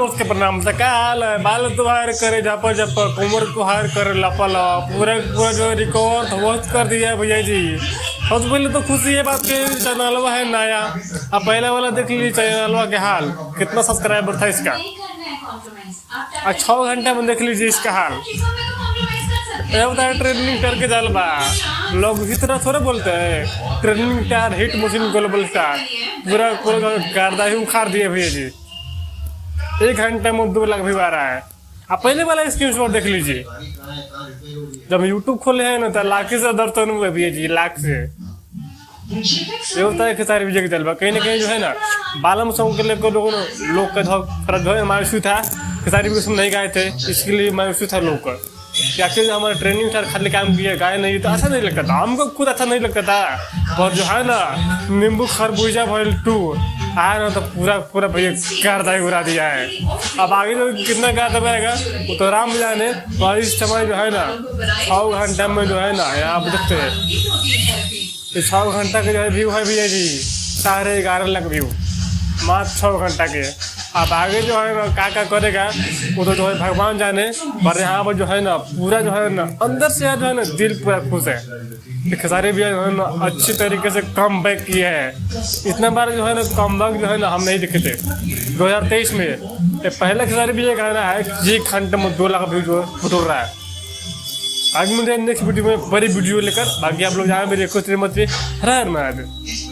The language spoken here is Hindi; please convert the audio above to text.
नमस्ते प्रणाम का हाल है। बाल तो हायर करे झपा झपा, कोमर को हायर करे लपा लपा, पूरा पूरा जो रिकॉर्ड होस्ट कर दिया है भैया जी। सबसे पहले तो खुशी है बात के चैनलवा है नया। अब पहले वाला देख लीजिए चैनलवा के हाल, कितना सब्सक्राइबर था इसका। और 6 घंटे में देख लीजिए इसका हाल। ट्रेनिंग करके चल बा, लोग इसी तरह थोड़े बोलते हैं। Training star, hit machine, global star, पूरा पूरा गर्दा ही उखाड़ दिए भैया जी। 1 घंटे में 2 लाख व्यू आ रहा है। आप पहले वाला स्क्रीनशॉट देख लीजिए। जब यूट्यूब खोले हैं ना तो लाख से दर्शन हुए भैया जी, लाख से। ये होता है कि सारी विजय की चलबा कहीं ना कहीं जो है ना बालम सॉन्ग के लेकर लोग का जो है मायूसी था कि सारी भी नहीं गाए थे, इसके लिए मायूसी था लोग का। क्या कि हमारा ट्रेनिंग सर खाली काम किया, गाय नहीं तो अच्छा नहीं लगता था, हमको खुद अच्छा नहीं लगता था। और जो है ना नींबू खरबूजा भइल 2 आया ना तो पूरा पूरा भैया गर्दा उड़ा दिया है। अब आगे जो कितना गर्दा रहेगा वो तो राम जाने। और इस समय जो है ना 6 घंटे में जो है ना आप देखते हैं 6 घंटा के जो है व्यू है भैया जी 11.5 लाख व्यू मात्र 6 घंटा के। अब आगे जो है ना क्या करेगा वो तो जो है भगवान जाने। पर यहाँ पर जो है ना पूरा जो है ना अंदर से जो है ना दिल पूरा खुश है। खेसारी भी जो है ना अच्छी तरीके से कम बैक किए हैं। इतना बार जो है ना कम बैक जो है ना हम नहीं देखे थे 2023 में। पहले खेसारी भी ये गाना है 1 घंटे में 2 लाख व्यू जो फुटोर रहा है। आगे मुझे नेक्स्ट वीडियो में बड़ी वीडियो लेकर बाकी आप लोग जहाँ भी देखो श्रीमती हर महादेव।